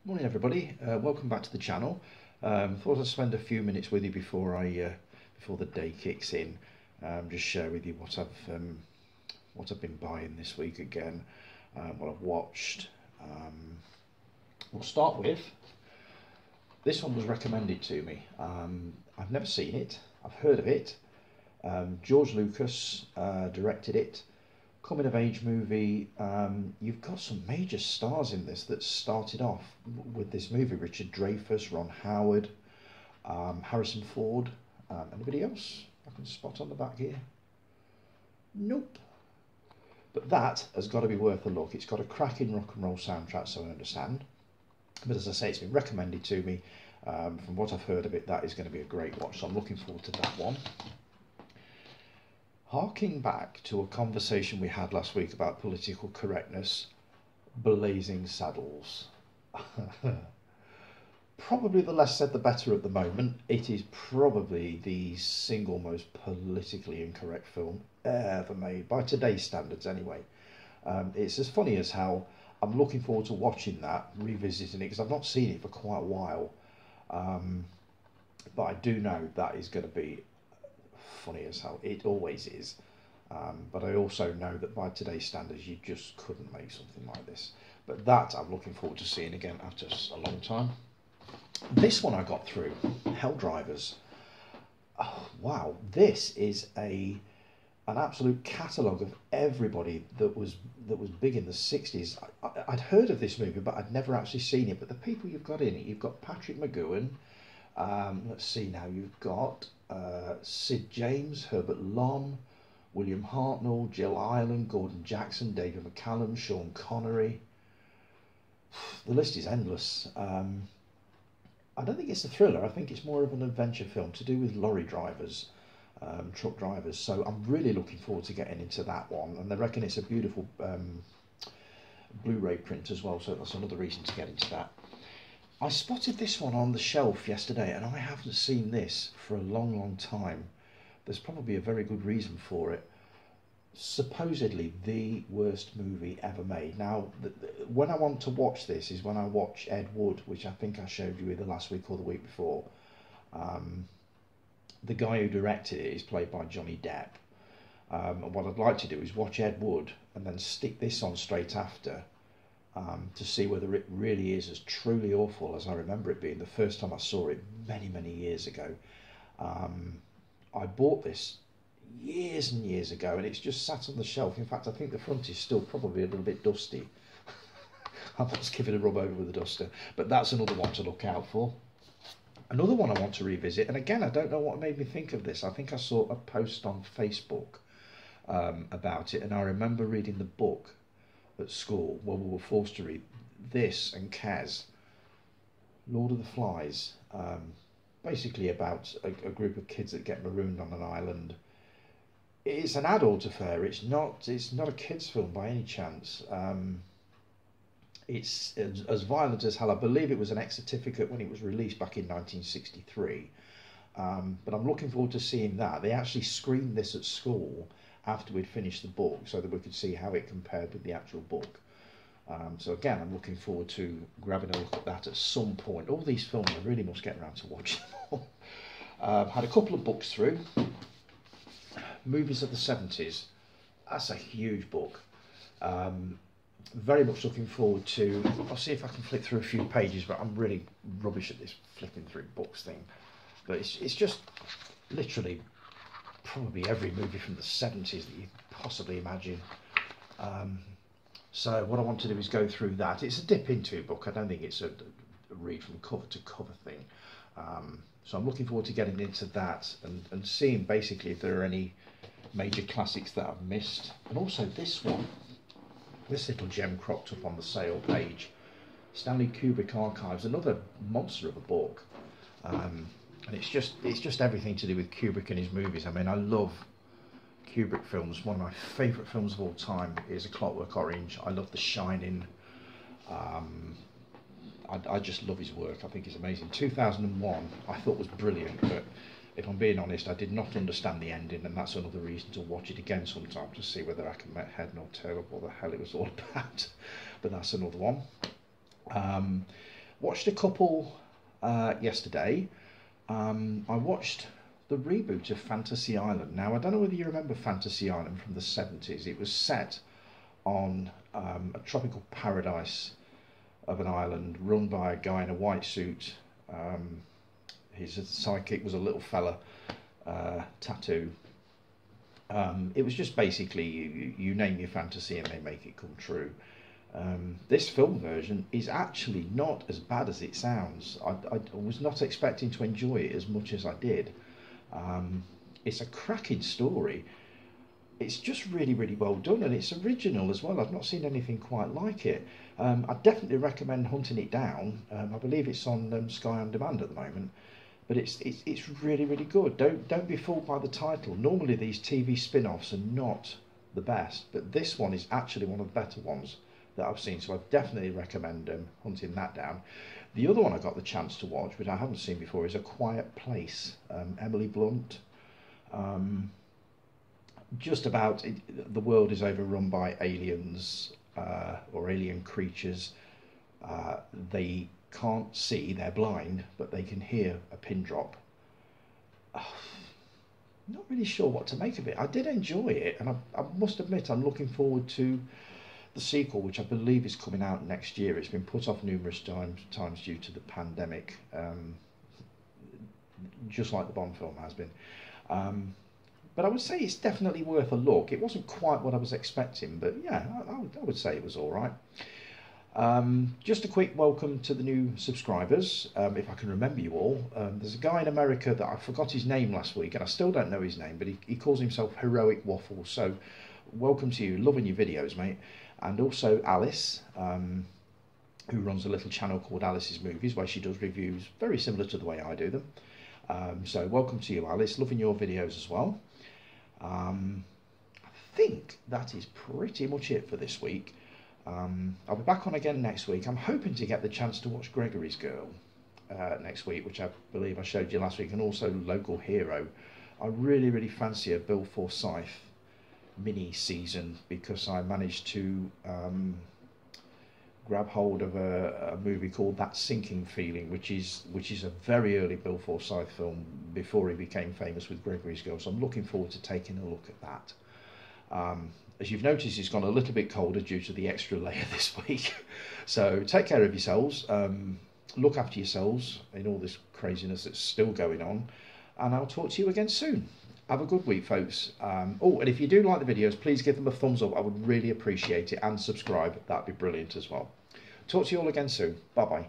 Morning everybody, welcome back to the channel. Thought I'd spend a few minutes with you before before the day kicks in. Just share with you what I've been buying this week again, what I've watched. We'll start with this one was recommended to me. I've never seen it. I've heard of it. George Lucas directed it. Coming of age movie. You've got some major stars in this that started off with this movie: Richard Dreyfuss, Ron Howard, Harrison Ford. Anybody else I can spot on the back here? Nope. But that has got to be worth a look. It's got a cracking rock and roll soundtrack, so I understand. But as I say, it's been recommended to me. From what I've heard of it, that is going to be a great watch, so I'm looking forward to that one. Harking back to a conversation we had last week about political correctness, Blazing Saddles. Probably the less said the better at the moment. It is probably the single most politically incorrect film ever made, by today's standards anyway. It's as funny as how I'm looking forward to watching that, revisiting it, because I've not seen it for quite a while. But I do know that is going to be funny as hell. It always is. But I also know that by today's standards you just couldn't make something like this. But that I'm looking forward to seeing again after a long time. This one I got through, Hell Drivers. Oh, wow, this is an absolute catalogue of everybody that was big in the 60s. I'd heard of this movie, but I'd never actually seen it. But the people you've got in it, you've got Patrick McGowan. Let's see now, you've got Sid James, Herbert Lom, William Hartnell, Jill Ireland, Gordon Jackson, David McCallum, Sean Connery. The list is endless. I don't think it's a thriller. I think it's more of an adventure film to do with lorry drivers, truck drivers. So I'm really looking forward to getting into that one. And they reckon it's a beautiful Blu-ray print as well, so that's another reason to get into that. I spotted this one on the shelf yesterday, and I haven't seen this for a long time. There's probably a very good reason for it. Supposedly the worst movie ever made. Now, when I want to watch this is when I watch Ed Wood, which I think I showed you either last week or the week before. The guy who directed it is played by Johnny Depp. And what I'd like to do is watch Ed Wood and then stick this on straight after. To see whether it really is as truly awful as I remember it being the first time I saw it many years ago. I bought this years and years ago, and it's just sat on the shelf. In fact, I think the front is still probably a little bit dusty. I must give it a rub over with a duster, but that's another one to look out for. Another one I want to revisit, and again, I don't know what made me think of this. I think I saw a post on Facebook about it, and I remember reading the book at school where we were forced to read this and Kaz, Lord of the Flies, basically about a group of kids that get marooned on an island. It's an adult affair. It's not a kids film by any chance. It's as violent as hell. I believe it was an X certificate when it was released back in 1963. But I'm looking forward to seeing that. They actually screened this at school after we'd finished the book, so that we could see how it compared with the actual book. So again, I'm looking forward to grabbing a look at that at some point. All these films, I really must get around to watching them all. Had a couple of books through. Movies of the 70s. That's a huge book. Very much looking forward to... I'll see if I can flick through a few pages, but I'm really rubbish at this flipping through books thing. But it's just literally probably every movie from the 70s that you possibly imagine. So what I want to do is go through that. It's a dip into a book. I don't think it's a read from cover to cover thing. So I'm looking forward to getting into that and seeing basically if there are any major classics that I've missed. And also this one, this little gem cropped up on the sale page. Stanley Kubrick Archives, another monster of a book. And it's just everything to do with Kubrick and his movies. I mean, I love Kubrick films. One of my favourite films of all time is A Clockwork Orange. I love The Shining. I just love his work. I think it's amazing. 2001 I thought was brilliant, but if I'm being honest, I did not understand the ending, and that's another reason to watch it again sometime to see whether I can make head nor tail of what the hell it was all about. But that's another one. Watched a couple yesterday. I watched the reboot of Fantasy Island. Now, I don't know whether you remember Fantasy Island from the 70s. It was set on a tropical paradise of an island run by a guy in a white suit. His sidekick was a little fella, tattoo. It was just basically you name your fantasy and they make it come true. This film version is actually not as bad as it sounds. I was not expecting to enjoy it as much as I did. It's a cracking story. It's just really, really well done, and it's original as well. I've not seen anything quite like it. I definitely recommend hunting it down. I believe it's on Sky on Demand at the moment, but it's really, really good. Don't be fooled by the title. Normally these TV spin-offs are not the best, but this one is actually one of the better ones that I've seen, so I definitely recommend hunting that down. The other one I got the chance to watch, which I haven't seen before, is A Quiet Place. Emily Blunt. Just about the world is overrun by aliens or alien creatures. They can't see, they're blind, but they can hear a pin drop. Not really sure what to make of it. I did enjoy it, and I must admit I'm looking forward to the sequel, which I believe is coming out next year. It's been put off numerous times due to the pandemic, just like the Bond film has been. But I would say it's definitely worth a look. It wasn't quite what I was expecting, but yeah, I would say it was all right. Just a quick welcome to the new subscribers, if I can remember you all. There's a guy in America that I forgot his name last week, and I still don't know his name, but he calls himself Heroic Waffle. So welcome to you, loving your videos, mate. And also Alice, who runs a little channel called Alice's Movies, where she does reviews very similar to the way I do them. So welcome to you, Alice, loving your videos as well. I think that is pretty much it for this week. I'll be back on again next week. I'm hoping to get the chance to watch Gregory's Girl next week, which I believe I showed you last week, and also Local Hero. I really, really fancy a Bill Forsyth mini season, because I managed to grab hold of a movie called That Sinking Feeling, which is a very early Bill Forsyth film before he became famous with Gregory's Girl. So I'm looking forward to taking a look at that. As you've noticed, it's gone a little bit colder due to the extra layer this week. So take care of yourselves, look after yourselves in all this craziness that's still going on, and I'll talk to you again soon. Have a good week, folks. Oh, and if you do like the videos, please give them a thumbs up. I would really appreciate it, and subscribe. That'd be brilliant as well. Talk to you all again soon. Bye-bye.